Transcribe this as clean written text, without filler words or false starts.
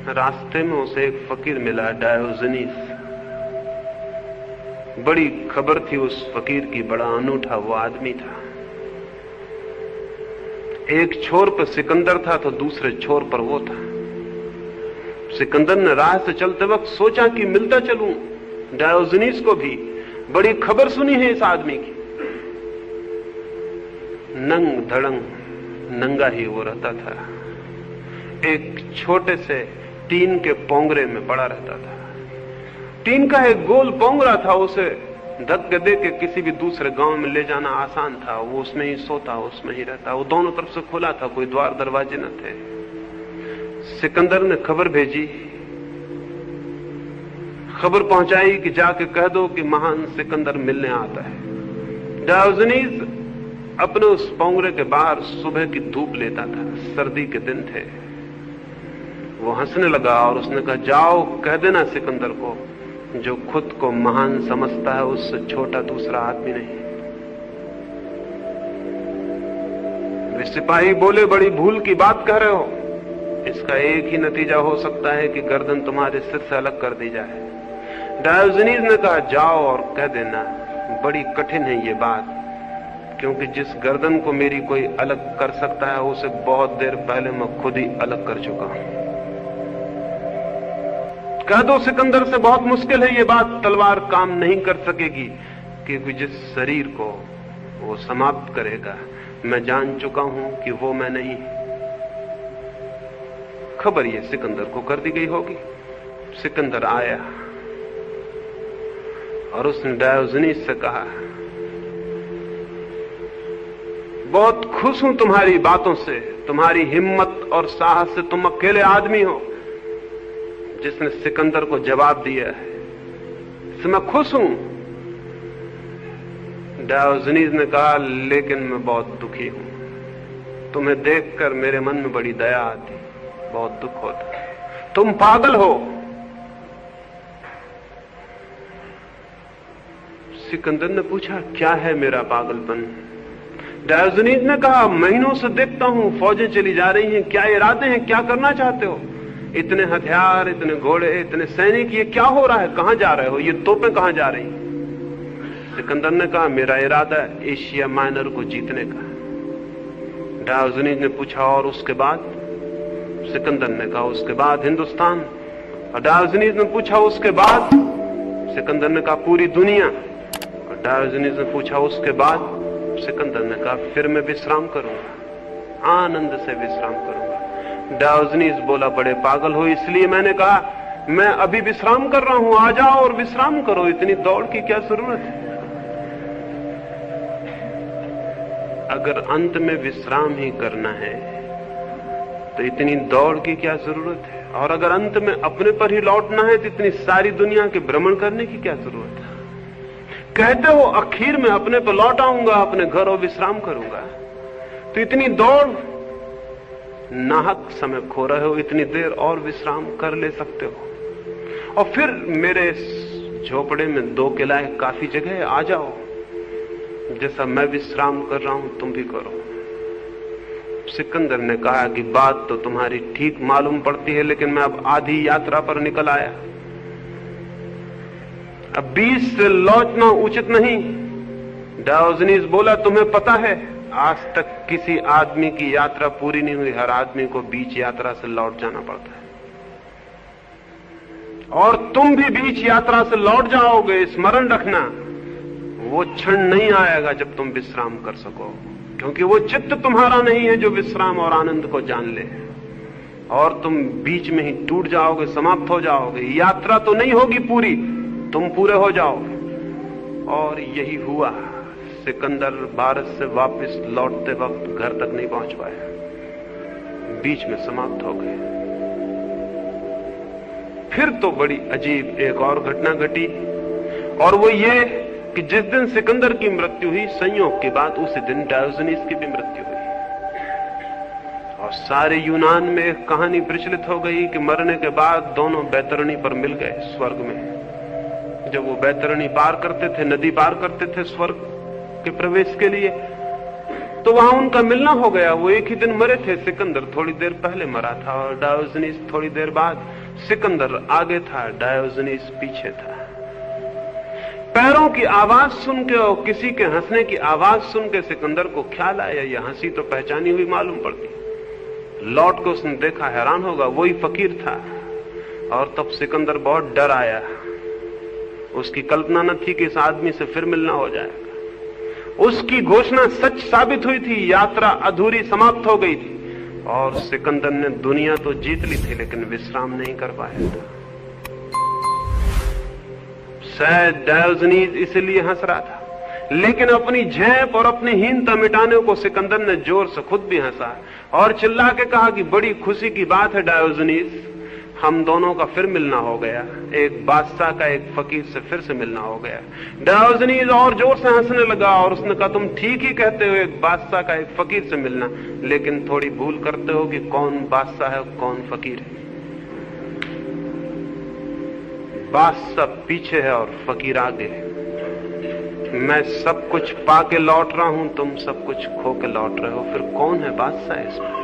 रास्ते में उसे एक फकीर मिला, डायोजनीस। बड़ी खबर थी उस फकीर की, बड़ा अनूठा वो आदमी था। एक छोर पर सिकंदर था तो दूसरे छोर पर वो था। सिकंदर ने राह से चलते वक्त सोचा कि मिलता चलूं डायोजनीस को भी, बड़ी खबर सुनी है इस आदमी की। नंग धड़ंग नंगा ही वो रहता था, एक छोटे से टीन के पोंगरे में पड़ा रहता था। टीन का एक गोल पोंगरा था, उसे धक्के दे के किसी भी दूसरे गांव में ले जाना आसान था। वो उसमें ही सोता, उसमें ही रहता। वो दोनों तरफ से खुला था, कोई द्वार दरवाजे न थे। सिकंदर ने खबर भेजी, खबर पहुंचाई कि जाके कह दो कि महान सिकंदर मिलने आता है। डायोजनीस अपने उस पोंगरे के बाहर सुबह की धूप लेता था, सर्दी के दिन थे। वो हंसने लगा और उसने कहा, जाओ कह देना सिकंदर को, जो खुद को महान समझता है उससे छोटा दूसरा आदमी नहीं। वे सिपाही बोले, बड़ी भूल की बात कह रहे हो। इसका एक ही नतीजा हो सकता है कि गर्दन तुम्हारे सिर से अलग कर दी जाए। डायोजनीस ने कहा, जाओ और कह देना। बड़ी कठिन है ये बात, क्योंकि जिस गर्दन को मेरी कोई अलग कर सकता है उसे बहुत देर पहले मैं खुद ही अलग कर चुका हूं। कह दो सिकंदर से, बहुत मुश्किल है ये बात, तलवार काम नहीं कर सकेगी, क्योंकि जिस शरीर को वो समाप्त करेगा मैं जान चुका हूं कि वो मैं नहीं। खबर ये सिकंदर को कर दी गई होगी। सिकंदर आया और उसने डायोजनीस से कहा, बहुत खुश हूं तुम्हारी बातों से, तुम्हारी हिम्मत और साहस से। तुम अकेले आदमी हो जिसने सिकंदर को जवाब दिया है, इससे मैं खुश हूं। डायोजनीस ने कहा, लेकिन मैं बहुत दुखी हूं। तुम्हें देखकर मेरे मन में बड़ी दया आती, बहुत दुख होता। तुम पागल हो। सिकंदर ने पूछा, क्या है मेरा पागलपन? डायोजनीस ने कहा, महीनों से देखता हूं फौजें चली जा रही हैं, क्या इरादे हैं, क्या करना चाहते हो? इतने हथियार, इतने घोड़े, इतने सैनिक, ये क्या हो रहा है? कहां जा रहे हो? ये तोपें कहां जा रही? सिकंदर ने कहा, मेरा इरादा है एशिया माइनर को जीतने का। डायोजनीस ने पूछा, और उसके बाद? सिकंदर ने कहा, उसके बाद हिंदुस्तान। और डायोजनीस ने पूछा, उसके बाद? सिकंदर ने कहा, पूरी दुनिया। और डायोजनीस ने पूछा, उसके बाद? सिकंदर ने कहा, फिर मैं विश्राम करूंगा, आनंद से विश्राम करूंगा। डायोजनीस बोला, बड़े पागल हो, इसलिए मैंने कहा मैं अभी विश्राम कर रहा हूं, आ जाओ और विश्राम करो, इतनी दौड़ की क्या जरूरत है? अगर अंत में विश्राम ही करना है तो इतनी दौड़ की क्या जरूरत है? और अगर अंत में अपने पर ही लौटना है तो इतनी सारी दुनिया के भ्रमण करने की क्या जरूरत है? कहते हो आखिर में अपने पर लौट आऊंगा, अपने घर और विश्राम करूंगा, तो इतनी दौड़, नाहक समय खो रहे हो। इतनी देर और विश्राम कर ले सकते हो। और फिर मेरे झोपड़े में 2 किला काफी जगह है, आ जाओ। जैसा मैं विश्राम कर रहा हूं तुम भी करो। सिकंदर ने कहा कि बात तो तुम्हारी ठीक मालूम पड़ती है, लेकिन मैं अब आधी यात्रा पर निकल आया, अब बीच से लौटना उचित नहीं। डायोजनीस बोला, तुम्हें पता है आज तक किसी आदमी की यात्रा पूरी नहीं हुई, हर आदमी को बीच यात्रा से लौट जाना पड़ता है। और तुम भी बीच यात्रा से लौट जाओगे, स्मरण रखना। वो क्षण नहीं आएगा जब तुम विश्राम कर सको, क्योंकि वो चित्त तुम्हारा नहीं है जो विश्राम और आनंद को जान ले। और तुम बीच में ही टूट जाओगे, समाप्त हो जाओगे। यात्रा तो नहीं होगी पूरी, तुम पूरे हो जाओगे। और यही हुआ। सिकंदर भारत से वापस लौटते वक्त घर तक नहीं पहुंच पाया, बीच में समाप्त हो गए। फिर तो बड़ी अजीब एक और घटना घटी, और वो ये कि जिस दिन सिकंदर की मृत्यु हुई, संयोग की बात उसी दिन डायोजनीस की भी मृत्यु हुई। और सारे यूनान में एक कहानी प्रचलित हो गई कि मरने के बाद दोनों बैतरणी पर मिल गए स्वर्ग में। जब वो बैतरणी पार करते थे, नदी पार करते थे स्वर्ग के प्रवेश के लिए, तो वहां उनका मिलना हो गया। वो एक ही दिन मरे थे। सिकंदर थोड़ी देर पहले मरा था और डायोजनीस थोड़ी देर बाद। सिकंदर आगे था, डायोजनीस पीछे था। पैरों की आवाज सुन के और किसी के हंसने की आवाज सुन के सिकंदर को ख्याल आया, यह हंसी तो पहचानी हुई मालूम पड़ती। लौट के उसने देखा, हैरान होगा, वही फकीर था। और तब सिकंदर बहुत डर आया। उसकी कल्पना न थी कि इस आदमी से फिर मिलना हो जाएगा। उसकी घोषणा सच साबित हुई थी, यात्रा अधूरी समाप्त हो गई थी और सिकंदर ने दुनिया तो जीत ली थी लेकिन विश्राम नहीं कर पाया था। शायद डायोजनीस इसलिए हंस रहा था, लेकिन अपनी झेप और अपनी हीनता मिटाने को सिकंदर ने जोर से खुद भी हंसा और चिल्ला के कहा कि बड़ी खुशी की बात है डायोजनीस, हम दोनों का फिर मिलना हो गया। एक बादशाह का एक फकीर से फिर से मिलना हो गया। डायोजनीस और जोर से हंसने लगा और उसने कहा, तुम ठीक ही कहते हो, एक बादशाह का एक फकीर से मिलना, लेकिन थोड़ी भूल करते हो कि कौन बादशाह है कौन फकीर है। बादशाह पीछे है और फकीर आगे है। मैं सब कुछ पाके लौट रहा हूं, तुम सब कुछ खो के लौट रहे हो, फिर कौन है बादशाह इसमें?